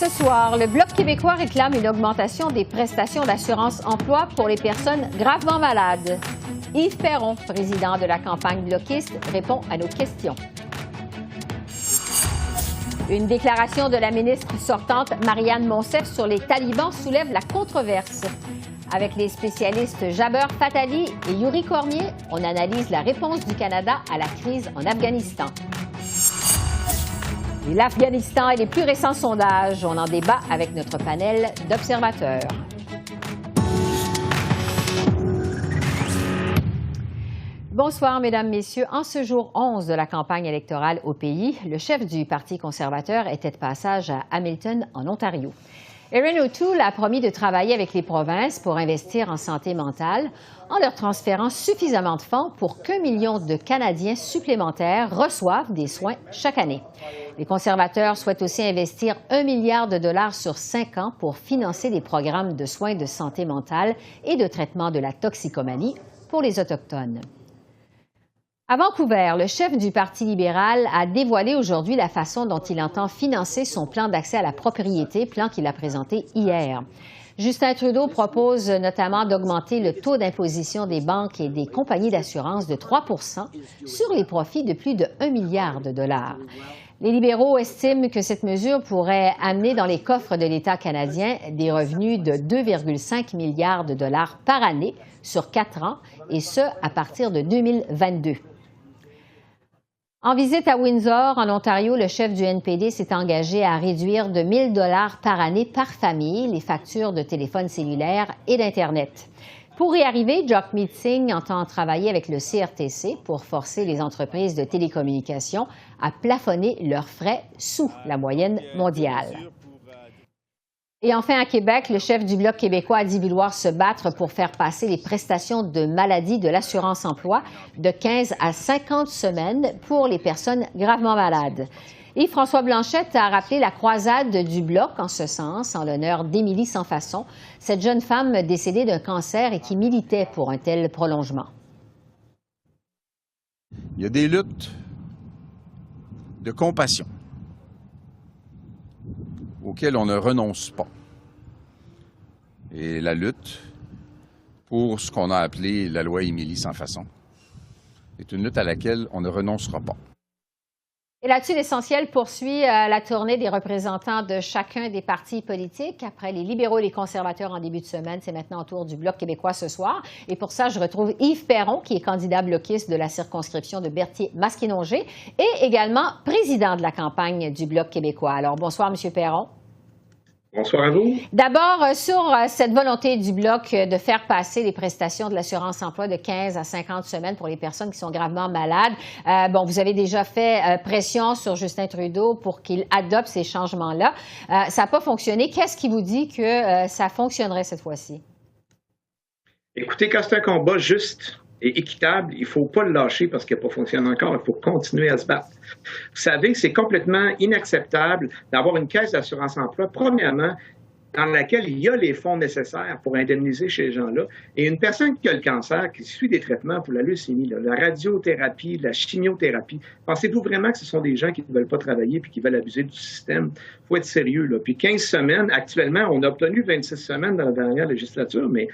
Ce soir, le Bloc québécois réclame une augmentation des prestations d'assurance-emploi pour les personnes gravement malades. Yves Perron, président de la campagne bloquiste, répond à nos questions. Une déclaration de la ministre sortante Marianne Monsef sur les talibans soulève la controverse. Avec les spécialistes Jaber Fatali et Yuri Cormier, on analyse la réponse du Canada à la crise en Afghanistan. Et l'Afghanistan et les plus récents sondages, on en débat avec notre panel d'observateurs. Bonsoir, Mesdames, Messieurs. En ce jour 11 de la campagne électorale au pays, le chef du Parti conservateur était de passage à Hamilton, en Ontario. Erin O'Toole a promis de travailler avec les provinces pour investir en santé mentale en leur transférant suffisamment de fonds pour qu'1 million de Canadiens supplémentaires reçoivent des soins chaque année. Les conservateurs souhaitent aussi investir 1 milliard de dollars sur 5 ans pour financer des programmes de soins de santé mentale et de traitement de la toxicomanie pour les Autochtones. À Vancouver, le chef du Parti libéral a dévoilé aujourd'hui la façon dont il entend financer son plan d'accès à la propriété, plan qu'il a présenté hier. Justin Trudeau propose notamment d'augmenter le taux d'imposition des banques et des compagnies d'assurance de 3 % sur les profits de plus de 1 milliard de dollars. Les libéraux estiment que cette mesure pourrait amener dans les coffres de l'État canadien des revenus de 2,5 milliards de dollars par année sur 4 ans, et ce, à partir de 2022. En visite à Windsor, en Ontario, le chef du NPD s'est engagé à réduire de 1 000 $ par année par famille les factures de téléphone cellulaire et d'Internet. Pour y arriver, Jagmeet Singh entend travailler avec le CRTC pour forcer les entreprises de télécommunications à plafonner leurs frais sous la moyenne mondiale. Et enfin, à Québec, le chef du Bloc québécois a dit vouloir se battre pour faire passer les prestations de maladie de l'assurance-emploi de 15 à 50 semaines pour les personnes gravement malades. Et François Blanchette a rappelé la croisade du Bloc en ce sens, en l'honneur d'Émilie Sansfaçon, cette jeune femme décédée d'un cancer et qui militait pour un tel prolongement. Il y a des luttes de compassion auxquelles on ne renonce pas. Et la lutte pour ce qu'on a appelé la loi Émilie Sansfaçon est une lutte à laquelle on ne renoncera pas. Et là-dessus, l'essentiel poursuit la tournée des représentants de chacun des partis politiques. Après les libéraux et les conservateurs en début de semaine, c'est maintenant au tour du Bloc québécois ce soir. Et pour ça, je retrouve Yves Perron, qui est candidat bloquiste de la circonscription de Berthier-Masquinongé et également président de la campagne du Bloc québécois. Alors, bonsoir, M. Perron. Bonsoir à vous. D'abord, sur cette volonté du Bloc de faire passer les prestations de l'assurance-emploi de 15 à 50 semaines pour les personnes qui sont gravement malades. Vous avez déjà fait pression sur Justin Trudeau pour qu'il adopte ces changements-là. Ça n'a pas fonctionné. Qu'est-ce qui vous dit que ça fonctionnerait cette fois-ci? Écoutez, quand c'est un combat juste et équitable, il ne faut pas le lâcher parce qu'il n'a pas fonctionné encore. Il faut continuer à se battre. Vous savez que c'est complètement inacceptable d'avoir une caisse d'assurance-emploi, premièrement, dans laquelle il y a les fonds nécessaires pour indemniser ces gens-là. Et une personne qui a le cancer, qui suit des traitements pour la leucémie, la radiothérapie, la chimiothérapie, pensez-vous vraiment que ce sont des gens qui ne veulent pas travailler et qui veulent abuser du système? Il faut être sérieux, là. Puis 15 semaines, actuellement, on a obtenu 26 semaines dans la dernière législature, mais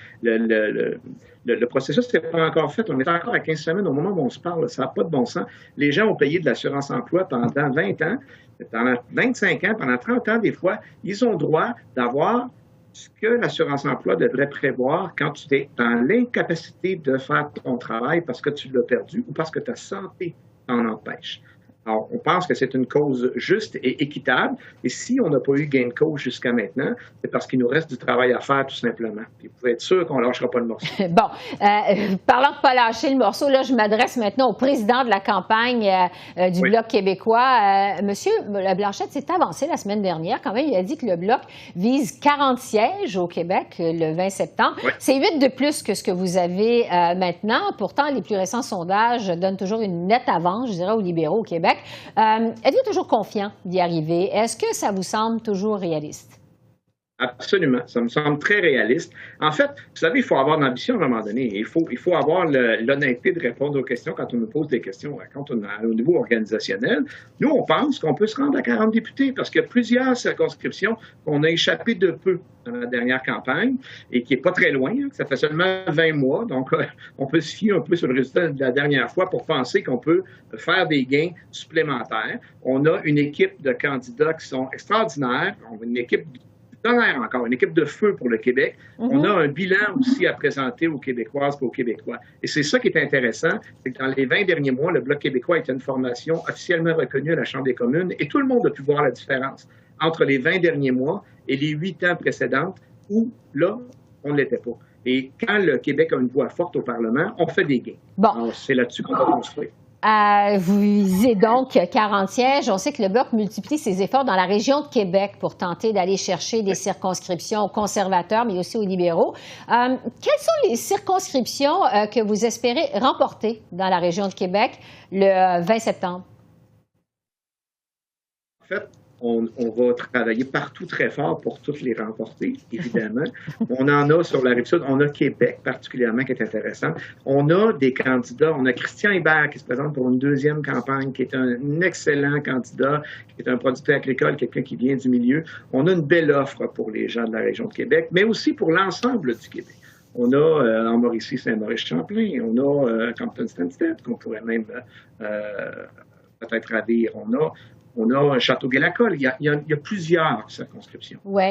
le processus n'est pas encore fait. On est encore à 15 semaines au moment où on se parle. Ça n'a pas de bon sens. Les gens ont payé de l'assurance-emploi pendant 20 ans, pendant 25 ans, pendant 30 ans des fois. Ils ont droit d'avoir ce que l'assurance-emploi devrait prévoir quand tu es dans l'incapacité de faire ton travail parce que tu l'as perdu ou parce que ta santé t'en empêche. Alors, on pense que c'est une cause juste et équitable. Et si on n'a pas eu gain de cause jusqu'à maintenant, c'est parce qu'il nous reste du travail à faire, tout simplement. Puis vous pouvez être sûr qu'on ne lâchera pas le morceau. Bon, parlant de ne pas lâcher le morceau, là, je m'adresse maintenant au président de la campagne du Bloc québécois. Monsieur Blanchette s'est avancé la semaine dernière. Quand même, il a dit que le Bloc vise 40 sièges au Québec le 20 septembre. Oui. C'est 8 de plus que ce que vous avez maintenant. Pourtant, les plus récents sondages donnent toujours une nette avance, je dirais, aux libéraux au Québec. Êtes-vous toujours confiant d'y arriver? Est-ce que ça vous semble toujours réaliste? Absolument. Ça me semble très réaliste. En fait, vous savez, il faut avoir de l'ambition à un moment donné. Il faut avoir l'honnêteté de répondre aux questions quand on nous pose des questions au niveau organisationnel. Nous, on pense qu'on peut se rendre à 40 députés parce qu'il y a plusieurs circonscriptions qu'on a échappé de peu dans la dernière campagne et qui n'est pas très loin. Ça fait seulement 20 mois. Donc, on peut se fier un peu sur le résultat de la dernière fois pour penser qu'on peut faire des gains supplémentaires. On a une équipe de candidats qui sont extraordinaires. On a une équipe encore, une équipe de feu pour le Québec. On a un bilan aussi à présenter aux Québécoises et aux Québécois. Et c'est ça qui est intéressant, c'est que dans les 20 derniers mois, le Bloc québécois est une formation officiellement reconnue à la Chambre des communes et tout le monde a pu voir la différence entre les 20 derniers mois et les 8 ans précédents où, là, on ne l'était pas. Et quand le Québec a une voix forte au Parlement, on fait des gains. Bon. Alors, c'est là-dessus qu'on va construire. Vous visez donc 40 sièges. On sait que le Bloc multiplie ses efforts dans la région de Québec pour tenter d'aller chercher des circonscriptions aux conservateurs, mais aussi aux libéraux. Quelles sont les circonscriptions que vous espérez remporter dans la région de Québec le 20 septembre? En fait, on va travailler partout très fort pour toutes les remporter, évidemment. On en a sur la Rive-Sud. On a Québec, particulièrement, qui est intéressant. On a des candidats. On a Christian Hébert qui se présente pour une deuxième campagne, qui est un excellent candidat, qui est un producteur agricole, quelqu'un qui vient du milieu. On a une belle offre pour les gens de la région de Québec, mais aussi pour l'ensemble du Québec. On a en Mauricie, Saint-Maurice-Champlain. On a Compton-Stanstead, qu'on pourrait même peut-être ravir. On a Châteauguay-Lacolle. Il y a plusieurs circonscriptions. Oui.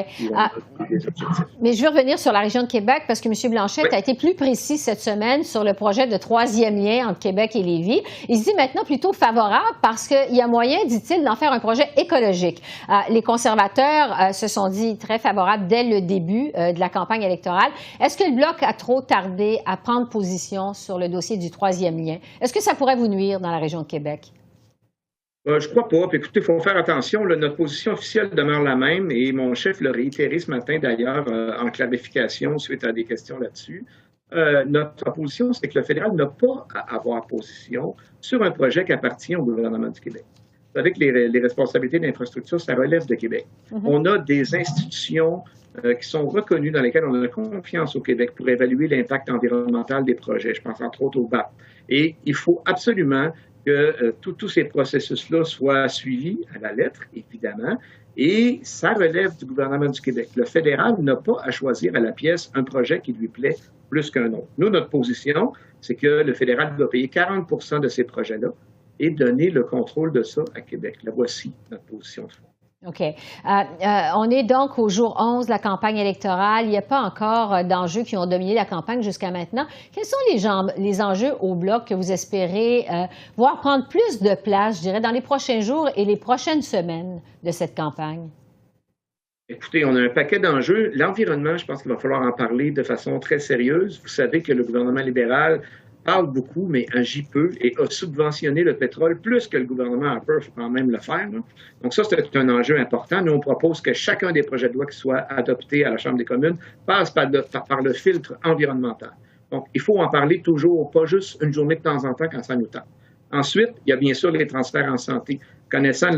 Mais je veux revenir sur la région de Québec parce que M. Blanchette a été plus précis cette semaine sur le projet de troisième lien entre Québec et Lévis. Il se dit maintenant plutôt favorable parce qu'il y a moyen, dit-il, d'en faire un projet écologique. Les conservateurs se sont dit très favorables dès le début de la campagne électorale. Est-ce que le Bloc a trop tardé à prendre position sur le dossier du troisième lien? Est-ce que ça pourrait vous nuire dans la région de Québec? Je crois pas. Puis écoutez, il faut faire attention. Là, notre position officielle demeure la même et mon chef l'a réitéré ce matin d'ailleurs en clarification suite à des questions là-dessus. Notre position, c'est que le fédéral n'a pas à avoir position sur un projet qui appartient au gouvernement du Québec. Vous savez que les responsabilités d'infrastructure, ça relève de Québec. On a des institutions qui sont reconnues, dans lesquelles on a confiance au Québec pour évaluer l'impact environnemental des projets. Je pense entre autres au BAP. Et il faut absolument que tous ces processus-là soient suivis à la lettre, évidemment, et ça relève du gouvernement du Québec. Le fédéral n'a pas à choisir à la pièce un projet qui lui plaît plus qu'un autre. Nous, notre position, c'est que le fédéral doit payer 40 de ces projets-là et donner le contrôle de ça à Québec. La voici notre position de fond. OK. On est donc au jour 11 de la campagne électorale. Il n'y a pas encore d'enjeux qui ont dominé la campagne jusqu'à maintenant. Quels sont les enjeux au Bloc que vous espérez voir prendre plus de place, je dirais, dans les prochains jours et les prochaines semaines de cette campagne? Écoutez, on a un paquet d'enjeux. L'environnement, je pense qu'il va falloir en parler de façon très sérieuse. Vous savez que le gouvernement libéral parle beaucoup, mais agit peu et a subventionné le pétrole plus que le gouvernement Harper faut quand même le faire. Là. Donc ça, c'est un enjeu important. Nous, on propose que chacun des projets de loi qui soient adoptés à la Chambre des communes passe par le filtre environnemental. Donc, il faut en parler toujours, pas juste une journée de temps en temps quand ça nous tente. Ensuite, il y a bien sûr les transferts en santé. Connaissant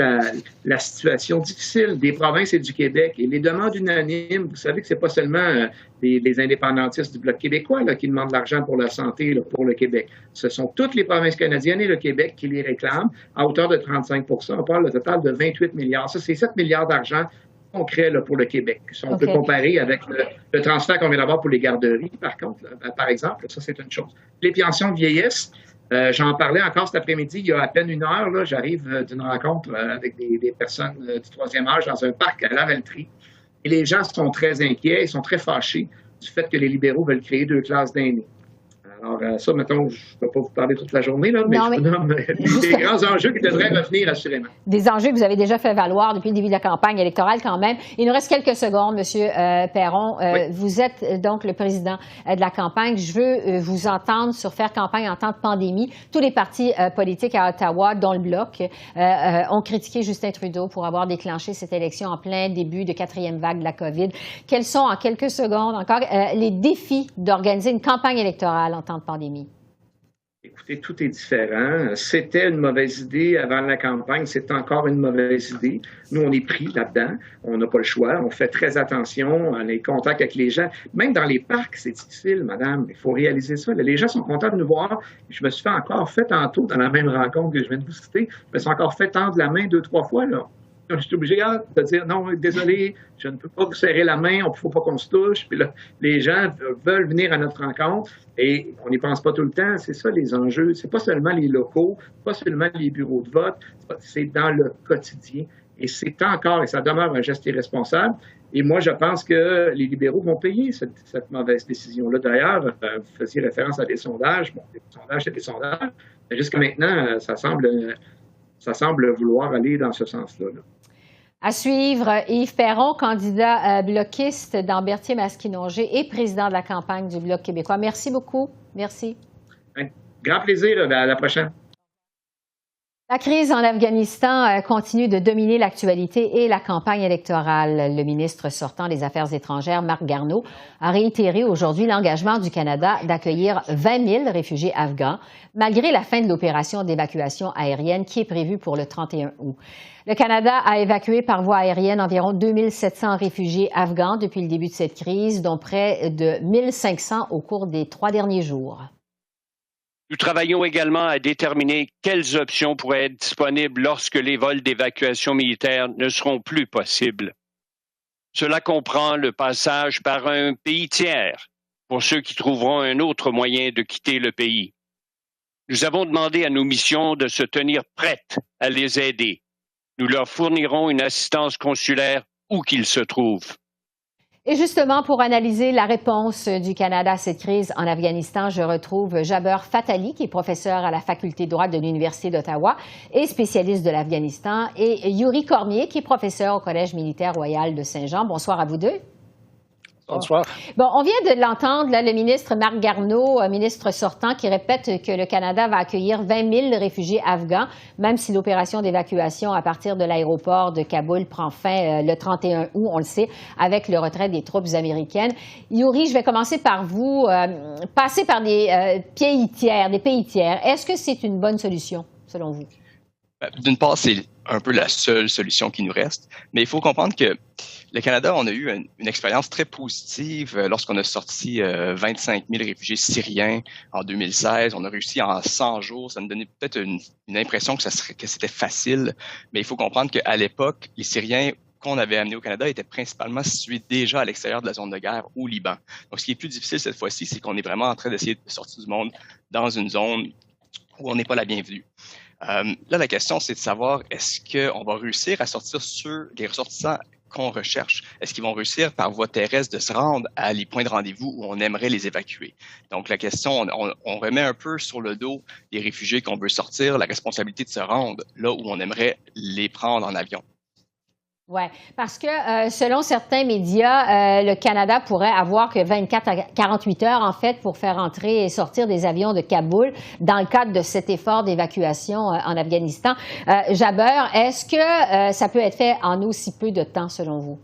la situation difficile des provinces et du Québec et les demandes unanimes, vous savez que ce n'est pas seulement les indépendantistes du Bloc québécois là, qui demandent de l'argent pour la santé là, pour le Québec. Ce sont toutes les provinces canadiennes et le Québec qui les réclament à hauteur de 35 On parle au total de 28 milliards. Ça, c'est 7 milliards d'argent concret là, pour le Québec. Si on peut comparer avec le transfert qu'on vient d'avoir pour les garderies, par exemple, ça, c'est une chose. Les pensions de vieillesse, j'en parlais encore cet après-midi, il y a à peine une heure, là, j'arrive d'une rencontre avec des personnes du troisième âge dans un parc à Lavaltrie. Et les gens sont très inquiets, ils sont très fâchés du fait que les libéraux veulent créer 2 classes d'aînés. Alors, ça, mettons, je ne peux pas vous parler toute la journée, là, mais je vous nomme des grands enjeux qui devraient revenir assurément. Des enjeux que vous avez déjà fait valoir depuis le début de la campagne électorale quand même. Il nous reste quelques secondes, M. Perron. Oui. Vous êtes donc le président de la campagne. Je veux vous entendre sur faire campagne en temps de pandémie. Tous les partis politiques à Ottawa, dont le Bloc, ont critiqué Justin Trudeau pour avoir déclenché cette élection en plein début de 4e vague de la COVID. Quels sont, en quelques secondes encore, les défis d'organiser une campagne électorale en temps de pandémie? Écoutez, tout est différent. C'était une mauvaise idée avant la campagne, c'est encore une mauvaise idée. Nous, on est pris là-dedans. On n'a pas le choix. On fait très attention à les contacts avec les gens. Même dans les parcs, c'est difficile, madame. Il faut réaliser ça. Les gens sont contents de nous voir. Je me suis fait tantôt dans la même rencontre que je viens de vous citer. Je me suis encore fait tendre la main 2, 3 fois, là. Donc, je suis obligé de dire non, désolé, je ne peux pas vous serrer la main, il ne faut pas qu'on se touche. Puis là, les gens veulent venir à notre rencontre et on n'y pense pas tout le temps. C'est ça les enjeux. C'est pas seulement les locaux, pas seulement les bureaux de vote, c'est dans le quotidien. Et c'est encore, et ça demeure un geste irresponsable. Et moi, je pense que les libéraux vont payer cette mauvaise décision-là. D'ailleurs, vous faisiez référence à des sondages. Bon, des sondages, c'est des sondages. Mais jusqu'à maintenant, ça semble vouloir aller dans ce sens-là. Là. À suivre, Yves Perron, candidat bloquiste dans Berthier-Masquinongé et président de la campagne du Bloc québécois. Merci beaucoup. Merci. Un grand plaisir. À la prochaine. La crise en Afghanistan continue de dominer l'actualité et la campagne électorale. Le ministre sortant des Affaires étrangères, Marc Garneau, a réitéré aujourd'hui l'engagement du Canada d'accueillir 20 000 réfugiés afghans, malgré la fin de l'opération d'évacuation aérienne qui est prévue pour le 31 août. Le Canada a évacué par voie aérienne environ 2 700 réfugiés afghans depuis le début de cette crise, dont près de 1 500 au cours des 3 derniers jours. Nous travaillons également à déterminer quelles options pourraient être disponibles lorsque les vols d'évacuation militaire ne seront plus possibles. Cela comprend le passage par un pays tiers pour ceux qui trouveront un autre moyen de quitter le pays. Nous avons demandé à nos missions de se tenir prêtes à les aider. Nous leur fournirons une assistance consulaire où qu'ils se trouvent. Et justement, pour analyser la réponse du Canada à cette crise en Afghanistan, je retrouve Jaber Fatali, qui est professeur à la faculté de droit de l'Université d'Ottawa et spécialiste de l'Afghanistan, et Yuri Cormier, qui est professeur au Collège militaire royal de Saint-Jean. Bonsoir à vous deux. Bonsoir. Bon, on vient de l'entendre, là, le ministre Marc Garneau, ministre sortant, qui répète que le Canada va accueillir 20 000 réfugiés afghans, même si l'opération d'évacuation à partir de l'aéroport de Kaboul prend fin le 31 août, on le sait, avec le retrait des troupes américaines. Yuri, je vais commencer par vous. Passer par des pays tiers. Est-ce que c'est une bonne solution, selon vous? D'une part, c'est un peu la seule solution qui nous reste, mais il faut comprendre que le Canada, on a eu une expérience très positive lorsqu'on a sorti 25 000 réfugiés syriens en 2016. On a réussi en 100 jours. Ça nous donnait peut-être une impression que c'était facile, mais il faut comprendre qu'à l'époque, les Syriens qu'on avait amenés au Canada étaient principalement situés déjà à l'extérieur de la zone de guerre au Liban. Donc, ce qui est plus difficile cette fois-ci, c'est qu'on est vraiment en train d'essayer de sortir du monde dans une zone où on n'est pas la bienvenue. Là, la question, c'est de savoir, est-ce qu'on va réussir à sortir sur les ressortissants qu'on recherche? Est-ce qu'ils vont réussir par voie terrestre de se rendre à les points de rendez-vous où on aimerait les évacuer? Donc, la question, on remet un peu sur le dos des réfugiés qu'on veut sortir la responsabilité de se rendre là où on aimerait les prendre en avion. Oui, parce que selon certains médias, le Canada pourrait avoir que 24 à 48 heures, en fait, pour faire entrer et sortir des avions de Kaboul dans le cadre de cet effort d'évacuation en Afghanistan. Jaber, est-ce que ça peut être fait en aussi peu de temps, selon vous?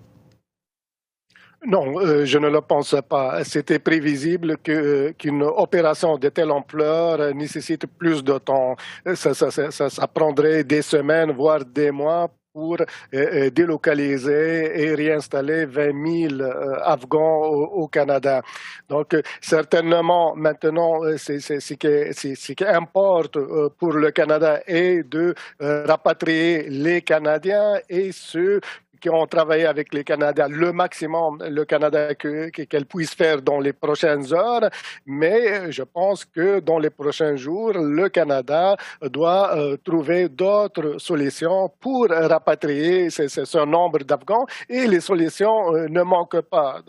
Non, je ne le pense pas. C'était prévisible qu'une opération de telle ampleur nécessite plus de temps. Ça prendrait des semaines, voire des mois pour délocaliser et réinstaller 20 000 Afghans au Canada. Donc, certainement, maintenant, ce qui importe pour le Canada est de rapatrier les Canadiens et ceux qui ont travaillé avec les Canadiens, le maximum, le Canada qu'elle puisse faire dans les prochaines heures. Mais je pense que dans les prochains jours, le Canada doit trouver d'autres solutions pour rapatrier ce nombre d'Afghans. Et les solutions ne manquent pas.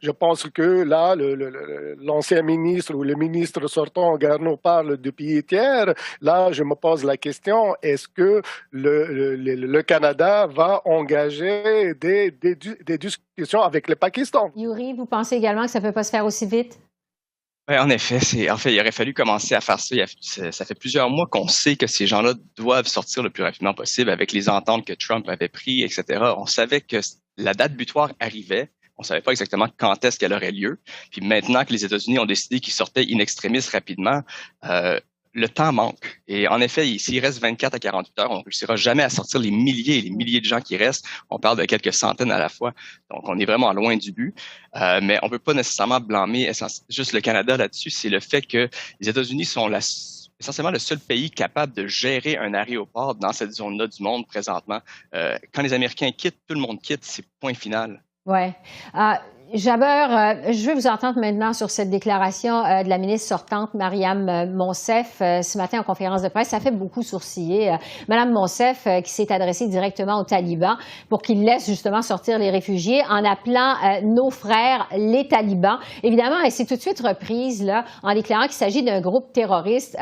Je pense que là, l'ancien ministre ou le ministre sortant, Garneau, parle de pays tiers. Là, je me pose la question, est-ce que le Canada va engager des discussions avec le Pakistan? Yuri, vous pensez également que ça ne peut pas se faire aussi vite? Oui, en effet, il aurait fallu commencer à faire ça. Ça fait plusieurs mois qu'on sait que ces gens-là doivent sortir le plus rapidement possible avec les ententes que Trump avait prises, etc. On savait que la date butoir arrivait. on savait pas exactement quand est-ce qu'elle aurait lieu. Puis maintenant que les États-Unis ont décidé qu'ils sortaient in extremis rapidement, le temps manque. Et en effet, s'il reste 24 à 48 heures, on ne réussira jamais à sortir les milliers et les milliers de gens qui restent. On parle de quelques centaines à la fois. Donc, on est vraiment loin du but. Mais on ne peut pas nécessairement blâmer juste le Canada là-dessus. C'est le fait que les États-Unis sont essentiellement le seul pays capable de gérer un aéroport dans cette zone-là du monde présentement. Quand les Américains quittent, tout le monde quitte. C'est point final. Oui. Jaber, je veux vous entendre maintenant sur cette déclaration de la ministre sortante, Mariam Monsef, ce matin en conférence de presse. Ça fait beaucoup sourciller. Madame Monsef, qui s'est adressée directement aux talibans pour qu'ils laissent justement sortir les réfugiés en appelant nos frères les talibans. Évidemment, elle s'est tout de suite reprise là, en déclarant qu'il s'agit d'un groupe terroriste.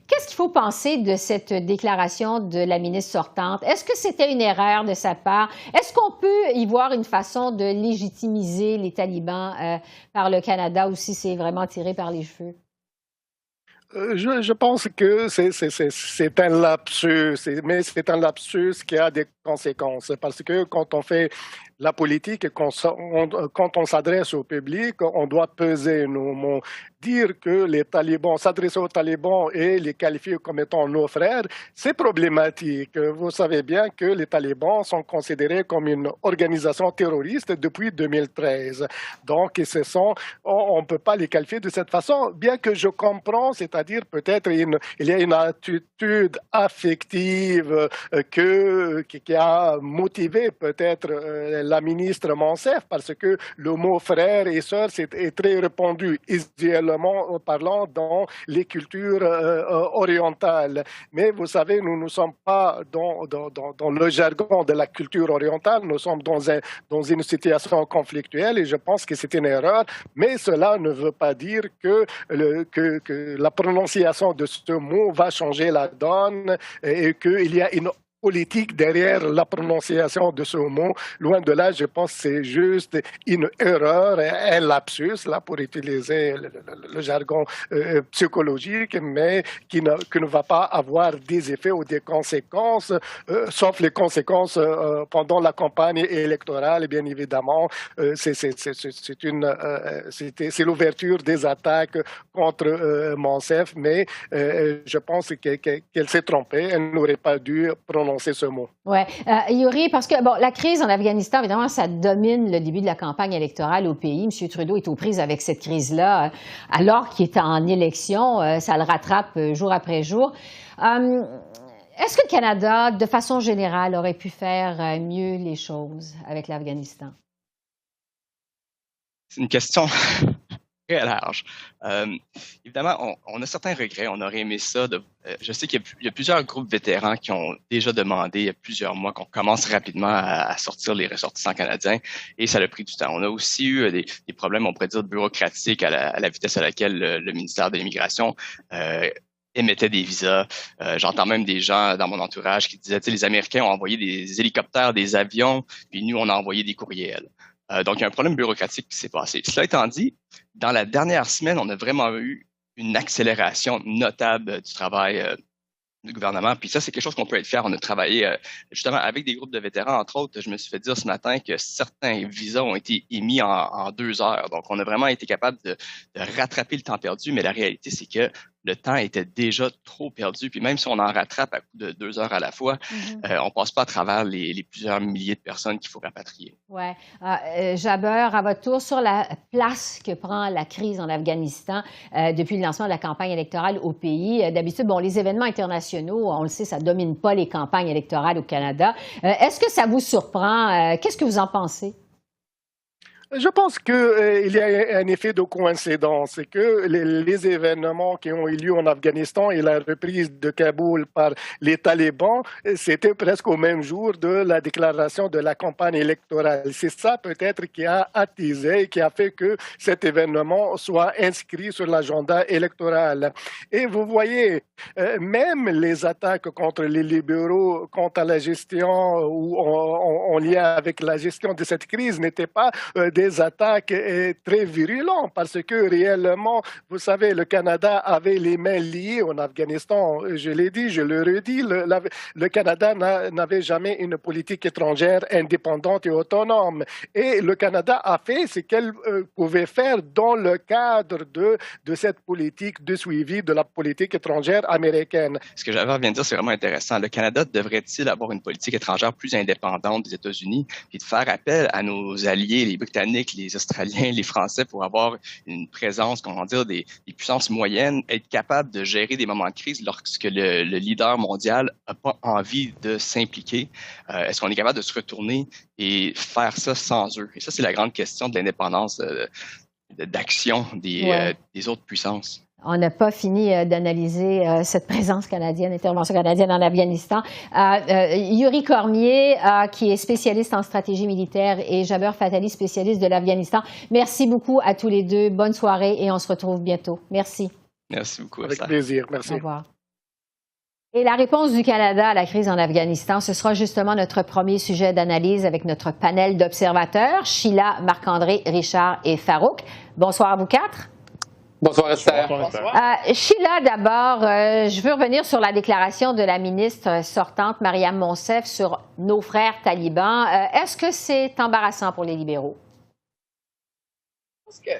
Qu'est-ce qu'il faut penser de cette déclaration de la ministre sortante? Est-ce que c'était une erreur de sa part? Est-ce qu'on peut y voir une façon de légitimiser les talibans par le Canada ou si c'est vraiment tiré par les cheveux? Je pense que c'est un lapsus, mais c'est un lapsus qui a des conséquences. Parce que quand on fait la politique et quand on s'adresse au public, on doit peser nos mots. Dire que les talibans, s'adresser aux talibans et les qualifier comme étant nos frères, c'est problématique. Vous savez bien que les talibans sont considérés comme une organisation terroriste depuis 2013. Donc, on ne peut pas les qualifier de cette façon, bien que je comprends, c'est-à-dire peut-être il y a une attitude affective qui a motivé peut-être la ministre Monsef, parce que le mot frère et sœur est très répandu parlant dans les cultures orientales. Mais vous savez, nous ne sommes pas dans le jargon de la culture orientale, nous sommes dans une situation conflictuelle et je pense que c'est une erreur, mais cela ne veut pas dire que la prononciation de ce mot va changer la donne et qu'il y a une politique derrière la prononciation de ce mot. Loin de là, je pense que c'est juste une erreur, un lapsus, là, pour utiliser le jargon psychologique, mais qui ne va pas avoir des effets ou des conséquences, sauf les conséquences pendant la campagne électorale, bien évidemment. C'est l'ouverture des attaques contre Monsef, mais je pense qu'elle s'est trompée. Elle n'aurait pas dû prononcer ce mot. Oui. Yuri, parce que la crise en Afghanistan, évidemment, ça domine le début de la campagne électorale au pays. M. Trudeau est aux prises avec cette crise-là, alors qu'il est en élection. Ça le rattrape jour après jour. Est-ce que le Canada, de façon générale, aurait pu faire mieux les choses avec l'Afghanistan? C'est une question très large. Évidemment, on a certains regrets. On aurait aimé ça. Je sais qu'il y a plusieurs groupes vétérans qui ont déjà demandé il y a plusieurs mois qu'on commence rapidement à sortir les ressortissants canadiens et ça a pris du temps. On a aussi eu des problèmes, on pourrait dire, bureaucratiques à la vitesse à laquelle le ministère de l'Immigration émettait des visas. J'entends même des gens dans mon entourage qui disaient, les Américains ont envoyé des hélicoptères, des avions, puis nous, on a envoyé des courriels. Donc, il y a un problème bureaucratique qui s'est passé. Cela étant dit, dans la dernière semaine, on a vraiment eu une accélération notable du travail du gouvernement. Puis ça, c'est quelque chose qu'on peut être fier. On a travaillé justement avec des groupes de vétérans. Entre autres, je me suis fait dire ce matin que certains visas ont été émis en 2 heures. Donc, on a vraiment été capable de rattraper le temps perdu. Mais la réalité, c'est que le temps était déjà trop perdu. Puis même si on en rattrape à coup de 2 heures à la fois, on passe pas à travers les plusieurs milliers de personnes qu'il faut rapatrier. Oui. Jaber, à votre tour, sur la place que prend la crise en Afghanistan depuis le lancement de la campagne électorale au pays. D'habitude, les événements internationaux, on le sait, ça domine pas les campagnes électorales au Canada. Est-ce que ça vous surprend? Qu'est-ce que vous en pensez? Je pense qu'il y a un effet de coïncidence, c'est que les événements qui ont eu lieu en Afghanistan et la reprise de Kaboul par les talibans, c'était presque au même jour de la déclaration de la campagne électorale. C'est ça peut-être qui a attisé, qui a fait que cet événement soit inscrit sur l'agenda électoral. Et vous voyez, même les attaques contre les libéraux, quant à la gestion où en lien avec la gestion de cette crise n'étaient pas des attaques très virulentes, parce que réellement, vous savez, le Canada avait les mains liées en Afghanistan. Je l'ai dit, je le redis, le Canada n'avait jamais une politique étrangère indépendante et autonome. Et le Canada a fait ce qu'elle pouvait faire dans le cadre de cette politique de suivi de la politique étrangère américaine. Ce que j'avais envie de dire, c'est vraiment intéressant. Le Canada devrait-il avoir une politique étrangère plus indépendante des États-Unis et de faire appel à nos alliés, les Britanniques, les Australiens, les Français, pour avoir une présence, comment dire, des puissances moyennes, être capable de gérer des moments de crise lorsque le leader mondial n'a pas envie de s'impliquer? Est-ce qu'on est capable de se retourner et faire ça sans eux? Et ça, c'est la grande question de l'indépendance d'action des autres puissances. On n'a pas fini d'analyser cette présence canadienne, intervention canadienne en Afghanistan. Yuri Cormier, qui est spécialiste en stratégie militaire, et Jaber Fatali, spécialiste de l'Afghanistan. Merci beaucoup à tous les deux. Bonne soirée et on se retrouve bientôt. Merci. Merci beaucoup. Avec plaisir. Merci. Au revoir. Et la réponse du Canada à la crise en Afghanistan, ce sera justement notre premier sujet d'analyse avec notre panel d'observateurs, Sheila, Marc-André, Richard et Farouk. Bonsoir à vous quatre. Bonsoir Esther. Sheila, d'abord, je veux revenir sur la déclaration de la ministre sortante, Mariam Monsef, sur nos frères talibans. Est-ce que c'est embarrassant pour les libéraux? Je pense que,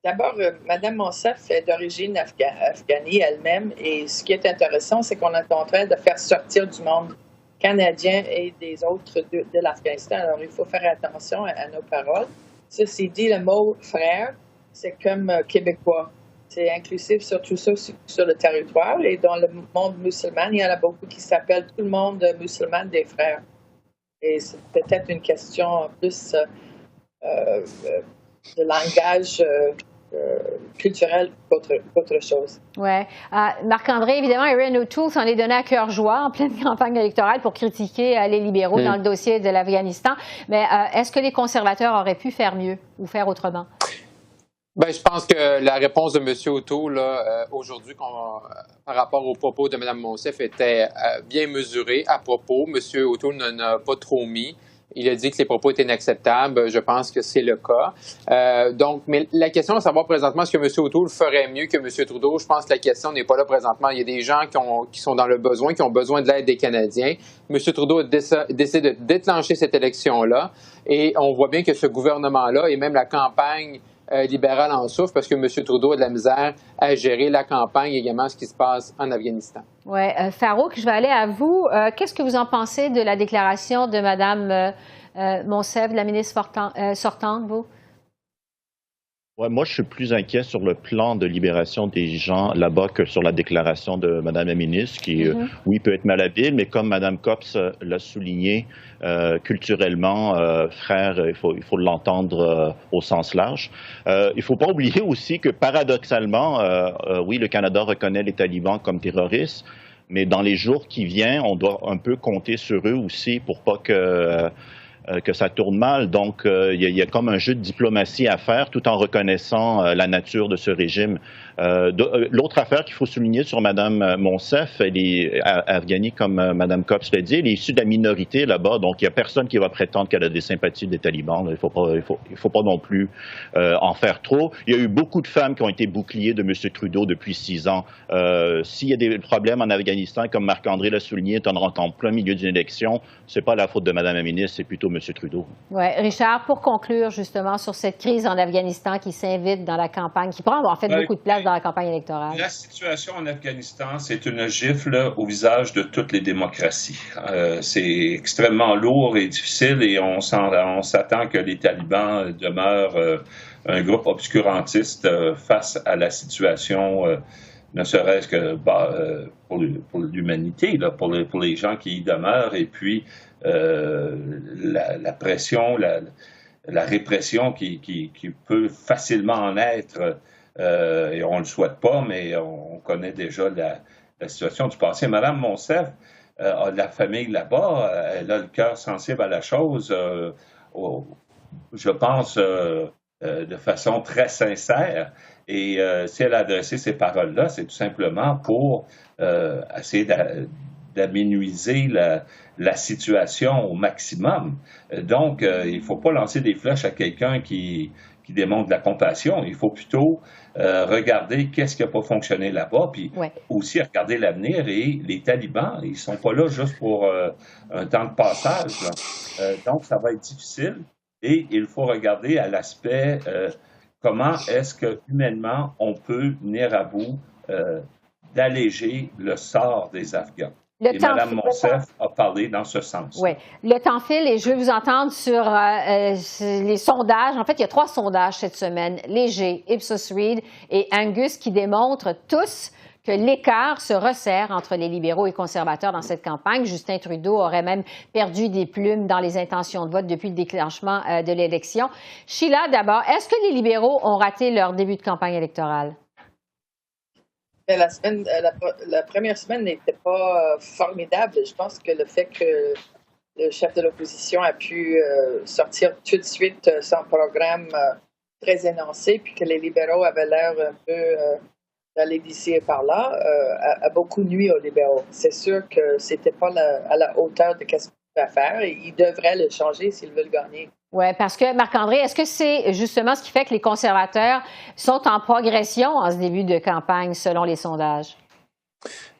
d'abord, Mme Monsef est d'origine afghanie elle-même, et ce qui est intéressant, c'est qu'on est en train de faire sortir du monde canadien et des autres de l'Afghanistan. Alors, il faut faire attention à nos paroles. Ceci dit, le mot « frère », c'est comme québécois. C'est inclusif surtout sur le territoire. Et dans le monde musulman, il y en a beaucoup qui s'appellent tout le monde musulman des frères. Et c'est peut-être une question plus de langage culturel qu'autre chose. Oui. Marc-André, évidemment, Erin O'Toole s'en est donné à cœur joie en pleine campagne électorale pour critiquer les libéraux dans le dossier de l'Afghanistan. Mais est-ce que les conservateurs auraient pu faire mieux ou faire autrement? Ben, je pense que la réponse de M. O'Toole aujourd'hui par rapport aux propos de Mme Monsef était bien mesurée à propos. M. O'Toole n'en a pas trop mis. Il a dit que les propos étaient inacceptables. Je pense que c'est le cas. Mais la question à savoir présentement, est-ce que M. O'Toole ferait mieux que M. Trudeau? Je pense que la question n'est pas là présentement. Il y a des gens qui sont dans le besoin, qui ont besoin de l'aide des Canadiens. M. Trudeau a décidé de déclencher cette élection-là. Et on voit bien que ce gouvernement-là et même la campagne libérale en souffre parce que M. Trudeau a de la misère à gérer la campagne et également ce qui se passe en Afghanistan. Oui. Farouk, je vais aller à vous. Qu'est-ce que vous en pensez de la déclaration de Mme Monsef, la ministre sortante, vous? Ouais, moi, je suis plus inquiet sur le plan de libération des gens là-bas que sur la déclaration de Mme la ministre, qui, oui, peut être malhabile, mais comme Mme Copps l'a souligné, culturellement, frère, il faut l'entendre au sens large. Il ne faut pas oublier aussi que, paradoxalement, oui, le Canada reconnaît les talibans comme terroristes, mais dans les jours qui viennent, on doit un peu compter sur eux aussi pour pas que ça tourne mal. Donc, il y a comme un jeu de diplomatie à faire tout en reconnaissant la nature de ce régime. L'autre affaire qu'il faut souligner sur Mme Monsef, elle est afghanie, comme Mme Copps l'a dit, elle est issue de la minorité là-bas, donc il n'y a personne qui va prétendre qu'elle a des sympathies des talibans. Il ne faut pas non plus en faire trop. Il y a eu beaucoup de femmes qui ont été boucliers de M. Trudeau depuis 6 ans. S'il y a des problèmes en Afghanistan, comme Marc-André l'a souligné, on rentre en plein milieu d'une élection, ce n'est pas la faute de Mme la ministre, c'est plutôt M. Trudeau. Oui. Richard, pour conclure justement sur cette crise en Afghanistan qui s'invite dans la campagne, qui prend en fait beaucoup de place dans la campagne électorale. La situation en Afghanistan, c'est une gifle au visage de toutes les démocraties. C'est extrêmement lourd et difficile et on s'attend que les talibans demeurent un groupe obscurantiste face à la situation, ne serait-ce que pour l'humanité, pour les gens qui y demeurent, et puis la pression, la répression qui peut facilement en être. Et on ne le souhaite pas, mais on connaît déjà la situation du passé. Mme Monsef a de la famille là-bas, elle a le cœur sensible à la chose, je pense, de façon très sincère. Et si elle a adressé ces paroles-là, c'est tout simplement pour essayer d'aménuiser la situation au maximum. Donc, il ne faut pas lancer des flèches à quelqu'un qui démontre de la compassion. Il faut plutôt regarder qu'est-ce qui n'a pas fonctionné là-bas, puis aussi regarder l'avenir. Et les talibans, ils ne sont pas là juste pour un temps de passage. Donc, ça va être difficile. Et il faut regarder à l'aspect comment est-ce que humainement on peut venir à bout d'alléger le sort des Afghans. Et Mme Monsef a parlé dans ce sens. Oui. Le temps file et je veux vous entendre sur les sondages. En fait, il y a 3 sondages cette semaine, Léger, Ipsos Reid et Angus, qui démontrent tous que l'écart se resserre entre les libéraux et conservateurs dans cette campagne. Justin Trudeau aurait même perdu des plumes dans les intentions de vote depuis le déclenchement de l'élection. Sheila, d'abord, est-ce que les libéraux ont raté leur début de campagne électorale? La première semaine n'était pas formidable. Je pense que le fait que le chef de l'opposition a pu sortir tout de suite son programme très énoncé, puis que les libéraux avaient l'air un peu d'aller d'ici et par là, a beaucoup nuit aux libéraux. C'est sûr que c'était pas à la hauteur de ce qu'ils pouvaient faire et ils devraient le changer s'ils veulent gagner. Oui, parce que, Marc-André, est-ce que c'est justement ce qui fait que les conservateurs sont en progression en ce début de campagne, selon les sondages?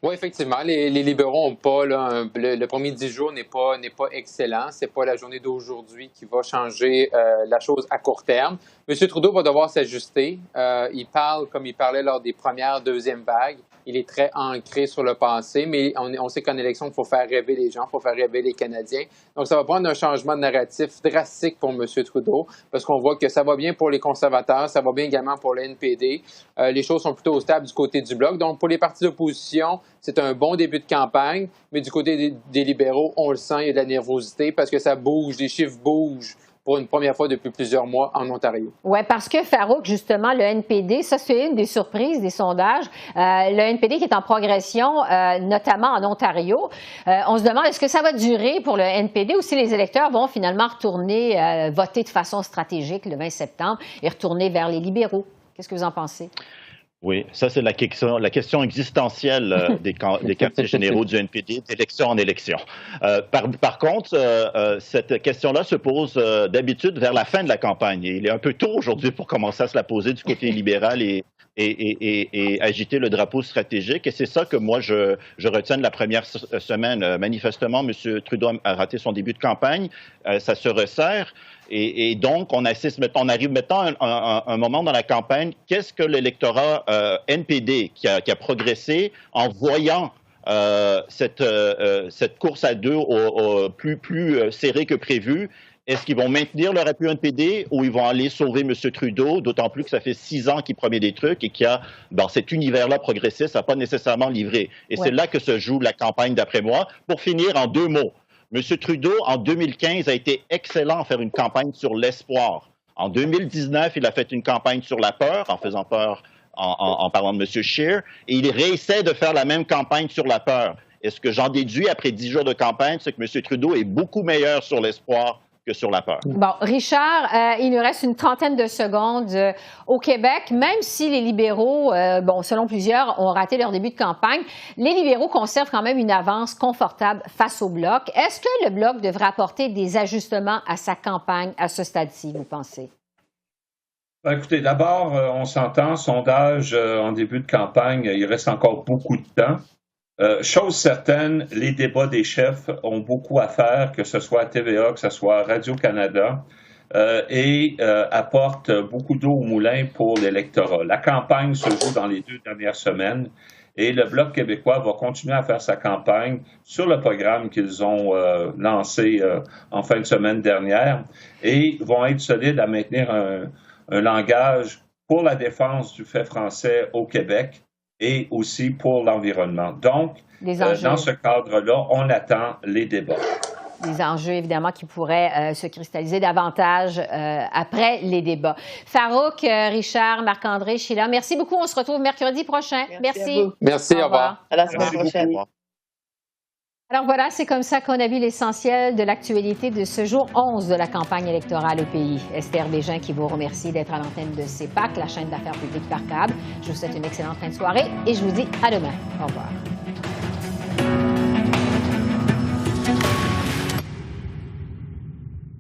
Oui, effectivement. Les libéraux n'ont pas, là, le premier 10 jours n'est pas excellent. C'est pas la journée d'aujourd'hui qui va changer la chose à court terme. M. Trudeau va devoir s'ajuster. Il parle comme il parlait lors des premières, deuxièmes vagues. Il est très ancré sur le passé, mais on sait qu'en élection, il faut faire rêver les gens, il faut faire rêver les Canadiens. Donc, ça va prendre un changement de narratif drastique pour M. Trudeau, parce qu'on voit que ça va bien pour les conservateurs, ça va bien également pour le NPD. Les choses sont plutôt stables du côté du Bloc. Donc, pour les partis d'opposition, c'est un bon début de campagne, mais du côté des libéraux, on le sent, il y a de la nervosité, parce que ça bouge, les chiffres bougent pour une première fois depuis plusieurs mois en Ontario. Oui, parce que Farouk, justement, le NPD, ça c'est une des surprises des sondages. Le NPD qui est en progression, notamment en Ontario. On se demande, est-ce que ça va durer pour le NPD ou si les électeurs vont finalement retourner voter de façon stratégique le 20 septembre et retourner vers les libéraux? Qu'est-ce que vous en pensez? Oui, ça c'est la question existentielle des quartiers généraux du NPD, d'élection en élection. Par contre, cette question-là se pose d'habitude vers la fin de la campagne. Et il est un peu tôt aujourd'hui pour commencer à se la poser du côté libéral et agiter le drapeau stratégique. Et c'est ça que moi, je retiens de la première semaine. Manifestement, M. Trudeau a raté son début de campagne. Ça se resserre. Et donc, on arrive maintenant à un moment dans la campagne. Qu'est-ce que l'électorat NPD qui a progressé en voyant cette course à deux plus serrée que prévu? Est-ce qu'ils vont maintenir leur appui NPD ou ils vont aller sauver M. Trudeau, d'autant plus que ça fait 6 ans qu'il promet des trucs et qu'il y a, dans cet univers-là progressiste, ça n'a pas nécessairement livré. Et c'est là que se joue la campagne, d'après moi. Pour finir, en 2 mots, M. Trudeau, en 2015, a été excellent à faire une campagne sur l'espoir. En 2019, il a fait une campagne sur la peur, en faisant peur en parlant de M. Scheer, et il réessaie de faire la même campagne sur la peur. Et ce que j'en déduis après 10 jours de campagne, c'est que M. Trudeau est beaucoup meilleur sur l'espoir que sur la peur. Bon, Richard, il nous reste une trentaine de secondes au Québec. Même si les libéraux, selon plusieurs, ont raté leur début de campagne, les libéraux conservent quand même une avance confortable face au Bloc. Est-ce que le Bloc devrait apporter des ajustements à sa campagne à ce stade-ci, vous pensez? Écoutez, d'abord, on s'entend, sondage en début de campagne, il reste encore beaucoup de temps. Chose certaine, les débats des chefs ont beaucoup à faire, que ce soit à TVA, que ce soit à Radio-Canada, et apportent beaucoup d'eau au moulin pour l'électorat. La campagne se joue dans les 2 dernières semaines et le Bloc québécois va continuer à faire sa campagne sur le programme qu'ils ont lancé en fin de semaine dernière et vont être solides à maintenir un langage pour la défense du fait français au Québec et aussi pour l'environnement. Donc, dans ce cadre-là, on attend les débats. Des enjeux, évidemment, qui pourraient se cristalliser davantage après les débats. Farouk, Richard, Marc-André, Sheila, merci beaucoup. On se retrouve mercredi prochain. Merci. Merci, au revoir. À la semaine prochaine. Alors voilà, c'est comme ça qu'on a vu l'essentiel de l'actualité de ce jour 11 de la campagne électorale au pays. Esther Bégin qui vous remercie d'être à l'antenne de CEPAC, la chaîne d'affaires publiques par câble. Je vous souhaite une excellente fin de soirée et je vous dis à demain. Au revoir.